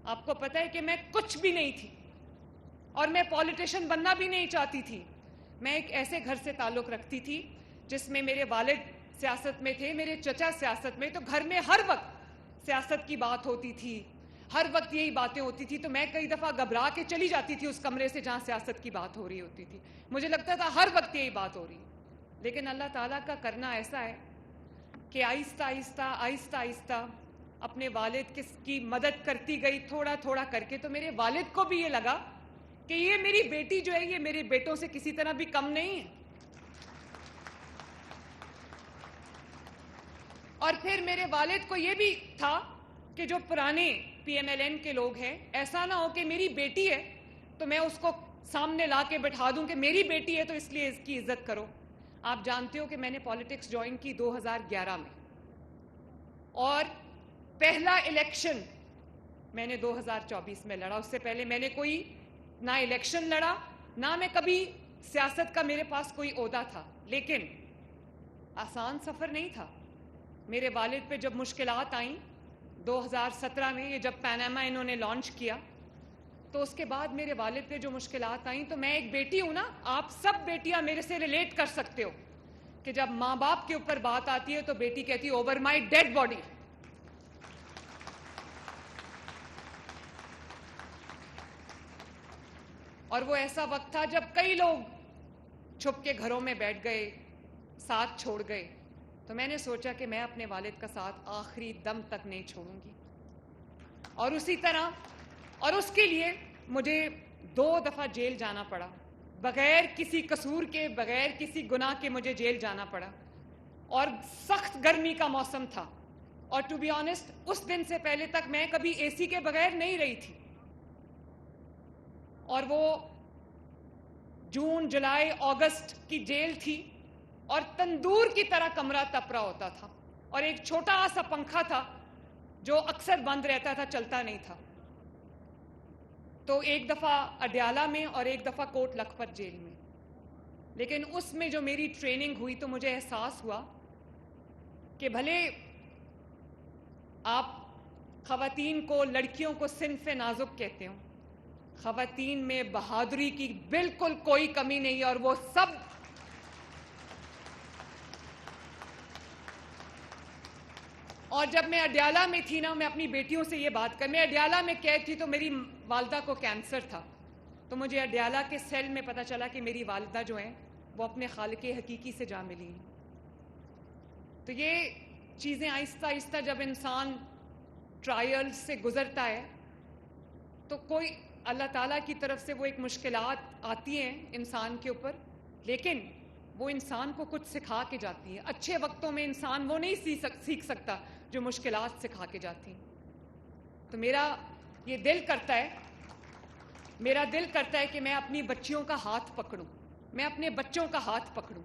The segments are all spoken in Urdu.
آپ کو پتہ ہے کہ میں کچھ بھی نہیں تھی اور میں پولیٹیشین بننا بھی نہیں چاہتی تھی. میں ایک ایسے گھر سے تعلق رکھتی تھی جس میں میرے والد سیاست میں تھے, میرے چچا سیاست میں, تو گھر میں ہر وقت سیاست کی بات ہوتی تھی, ہر وقت یہی باتیں ہوتی تھی. تو میں کئی دفعہ گھبرا کے چلی جاتی تھی اس کمرے سے جہاں سیاست کی بات ہو رہی ہوتی تھی. مجھے لگتا تھا ہر وقت یہی بات ہو رہی ہے. لیکن اللہ تعالیٰ کا کرنا ایسا ہے کہ آہستہ آہستہ اپنے والد کی مدد کرتی گئی تھوڑا تھوڑا کر کے. تو میرے والد کو بھی یہ لگا کہ یہ میری بیٹی جو ہے یہ میرے بیٹوں سے کسی طرح بھی کم نہیں ہے. اور پھر میرے والد کو یہ بھی تھا کہ جو پرانے پی ایم ایل این کے لوگ ہیں, ایسا نہ ہو کہ میری بیٹی ہے تو میں اس کو سامنے لا کے بٹھا دوں کہ میری بیٹی ہے تو اس لیے اس کی عزت کرو. آپ جانتے ہو کہ میں نے پالیٹکس جوائن کی 2011 میں, اور پہلا الیکشن میں نے 2024 میں لڑا. اس سے پہلے میں نے کوئی نہ الیکشن لڑا, نہ میں کبھی سیاست کا میرے پاس کوئی عہدہ تھا. لیکن آسان سفر نہیں تھا. میرے والد پہ جب مشکلات آئیں 2017 میں, یہ جب پیناما انہوں نے لانچ کیا, تو اس کے بعد میرے والد پہ جو مشکلات آئیں, تو میں ایک بیٹی ہوں نا, آپ سب بیٹیاں میرے سے ریلیٹ کر سکتے ہو کہ جب ماں باپ کے اوپر بات آتی ہے تو بیٹی کہتی ہے اوور مائی ڈیڈ باڈی. اور وہ ایسا وقت تھا جب کئی لوگ چھپ کے گھروں میں بیٹھ گئے, ساتھ چھوڑ گئے. تو میں نے سوچا کہ میں اپنے والد کا ساتھ آخری دم تک نہیں چھوڑوں گی. اور اسی طرح, اور اس کے لیے مجھے 2 دفعہ جیل جانا پڑا, بغیر کسی قصور کے, بغیر کسی گناہ کے مجھے جیل جانا پڑا. اور سخت گرمی کا موسم تھا, اور ٹو بی آنیسٹ اس دن سے پہلے تک میں کبھی اے سی کے بغیر نہیں رہی تھی. اور وہ جون, جولائی, اگست کی جیل تھی, اور تندور کی طرح کمرہ تپ رہا ہوتا تھا, اور ایک چھوٹا سا پنکھا تھا جو اکثر بند رہتا تھا, چلتا نہیں تھا. تو ایک دفعہ اڈیالہ میں اور ایک دفعہ کوٹ لکھپت جیل میں. لیکن اس میں جو میری ٹریننگ ہوئی تو مجھے احساس ہوا کہ بھلے آپ خواتین کو, لڑکیوں کو صنف نازک کہتے ہو, خواتین میں بہادری کی بالکل کوئی کمی نہیں ہے. اور وہ سب اور جب میں اڈیالہ میں تھی نا, میں اپنی بیٹیوں سے یہ بات میں اڈیالہ میں قید تھی, تو میری والدہ کو کینسر تھا. تو مجھے اڈیالہ کے سیل میں پتہ چلا کہ میری والدہ جو ہیں وہ اپنے خالق حقیقی سے جا ملی ہیں. تو یہ چیزیں آہستہ آہستہ جب انسان ٹرائل سے گزرتا ہے تو کوئی اللہ تعالیٰ کی طرف سے وہ ایک مشکلات آتی ہیں انسان کے اوپر, لیکن وہ انسان کو کچھ سکھا کے جاتی ہیں. اچھے وقتوں میں انسان وہ نہیں سیکھ سکتا جو مشکلات سکھا کے جاتی ہیں. تو میرا دل کرتا ہے کہ میں اپنی بچیوں کا ہاتھ پکڑوں, میں اپنے بچوں کا ہاتھ پکڑوں.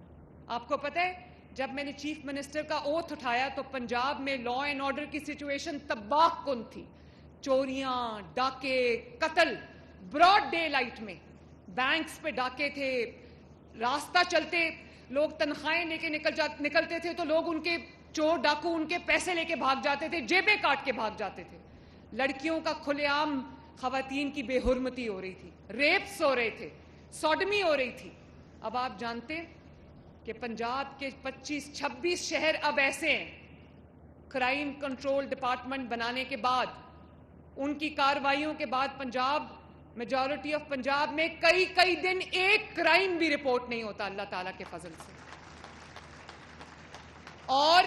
آپ کو پتہ ہے جب میں نے چیف منسٹر کا اوتھ اٹھایا تو پنجاب میں لا اینڈ آرڈر کی سچویشن تباہ کن تھی. چوریاں, ڈاکے, قتل براڈ ڈے لائٹ میں, بینکس پہ ڈاکے تھے, راستہ چلتے لوگ تنخواہیں لے کے نکلتے تھے تو لوگ ان کے چور ڈاکو ان کے پیسے لے کے بھاگ جاتے تھے, جیبیں کاٹ کے بھاگ جاتے تھے. لڑکیوں کا کھلے عام خواتین کی بے حرمتی ہو رہی تھی, ریپس ہو رہے تھے, سوڈمی ہو رہی تھی. اب آپ جانتے کہ پنجاب کے 25-26 شہر اب ایسے ہیں, کرائم کنٹرول ڈپارٹمنٹ بنانے کے بعد, ان کی کارروائیوں کے بعد, میجورٹی آف پنجاب میں کئی دن ایک کرائم بھی رپورٹ نہیں ہوتا اللہ تعالیٰ کے فضل سے. اور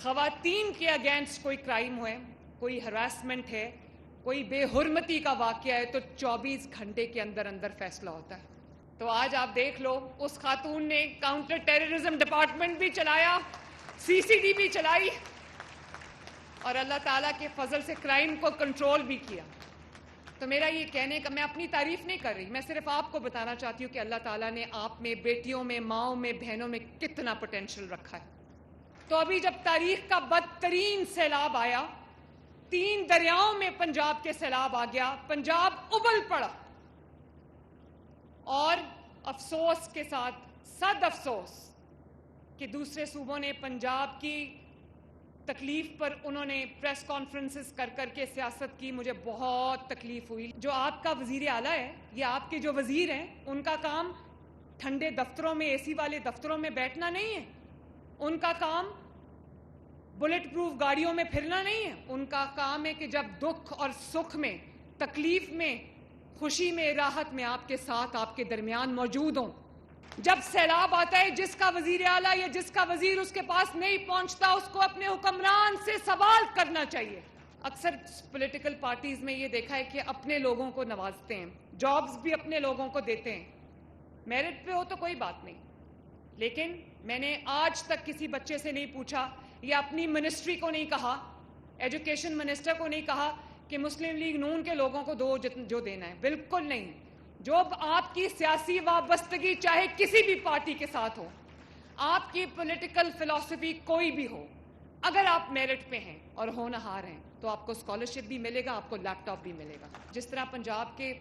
خواتین کے اگینسٹ کوئی کرائم ہوئے, کوئی ہراسمنٹ ہے, کوئی بے حرمتی کا واقعہ ہے تو 24 گھنٹے کے اندر فیصلہ ہوتا ہے. تو آج آپ دیکھ لو, اس خاتون نے کاؤنٹر ٹیررزم ڈپارٹمنٹ بھی چلایا, CCTV چلائی, اور اللہ تعالیٰ کے فضل سے کرائم کو کنٹرول بھی کیا. تو میرا یہ کہنے کا, میں اپنی تعریف نہیں کر رہی, میں صرف آپ کو بتانا چاہتی ہوں کہ اللہ تعالیٰ نے آپ میں, بیٹیوں میں, ماؤں میں, بہنوں میں کتنا پوٹینشل رکھا ہے. تو ابھی جب تاریخ کا بدترین سیلاب آیا, 3 دریاؤں میں پنجاب کے سیلاب آ گیا, پنجاب ابل پڑا, اور افسوس کے ساتھ صد افسوس کہ دوسرے صوبوں نے پنجاب کی تکلیف پر انہوں نے پریس کانفرنسز کر کر کے سیاست کی، مجھے بہت تکلیف ہوئی. جو آپ کا وزیر اعلیٰ ہے یا آپ کے جو وزیر ہیں، ان کا کام ٹھنڈے دفتروں میں، اے سی والے دفتروں میں بیٹھنا نہیں ہے. ان کا کام بلٹ پروف گاڑیوں میں پھرنا نہیں ہے. ان کا کام ہے کہ جب دکھ اور سکھ میں، تکلیف میں، خوشی میں، راحت میں آپ کے ساتھ، آپ کے درمیان موجود ہوں. جب سیلاب آتا ہے، جس کا وزیر اعلیٰ یا جس کا وزیر اس کے پاس نہیں پہنچتا، اس کو اپنے حکمران سے سوال کرنا چاہیے. اکثر پولیٹیکل پارٹیز میں یہ دیکھا ہے کہ اپنے لوگوں کو نوازتے ہیں، جابز بھی اپنے لوگوں کو دیتے ہیں. میرٹ پہ ہو تو کوئی بات نہیں، لیکن میں نے آج تک کسی بچے سے نہیں پوچھا یا اپنی منسٹری کو نہیں کہا، ایجوکیشن منسٹر کو نہیں کہا کہ مسلم لیگ نون کے لوگوں کو دو جو دینا ہے. بالکل نہیں. جو آپ کی سیاسی وابستگی چاہے کسی بھی پارٹی کے ساتھ ہو، آپ کی پولیٹیکل فلسفی کوئی بھی ہو، اگر آپ میرٹ پہ ہیں اور ہونہار ہیں تو آپ کو اسکالرشپ بھی ملے گا، آپ کو لیپ ٹاپ بھی ملے گا. جس طرح پنجاب کے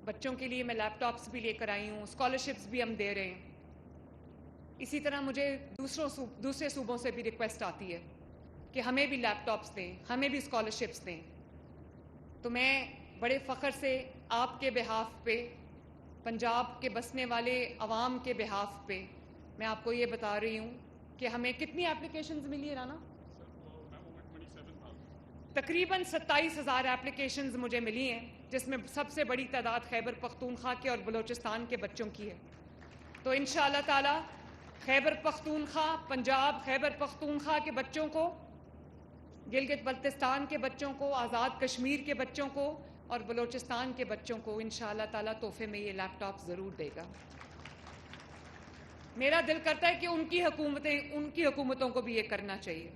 بچوں کے لیے میں لیپ ٹاپس بھی لے کر آئی ہوں، اسکالرشپس بھی ہم دے رہے ہیں، اسی طرح مجھے دوسرے صوبوں سے بھی ریکویسٹ آتی ہے کہ ہمیں بھی لیپ ٹاپس دیں، ہمیں بھی اسکالرشپس دیں. تو میں بڑے فخر سے آپ کے بہاف پہ، پنجاب کے بسنے والے عوام کے بہاف پہ میں آپ کو یہ بتا رہی ہوں کہ ہمیں کتنی اپلیکیشنز ملی ہے رانا؟ تقریباً 27,000 اپلیکیشنز مجھے ملی ہیں، جس میں سب سے بڑی تعداد خیبر پختونخوا کے اور بلوچستان کے بچوں کی ہے. تو انشاءاللہ تعالی خیبر پختونخوا، پنجاب خیبر پختونخوا کے بچوں کو، گلگت بلتستان کے بچوں کو، آزاد کشمیر کے بچوں کو اور بلوچستان کے بچوں کو انشاءاللہ تعالی تحفے میں یہ لیپ ٹاپ ضرور دے گا. میرا دل کرتا ہے کہ ان کی حکومتوں کو بھی یہ کرنا چاہیے.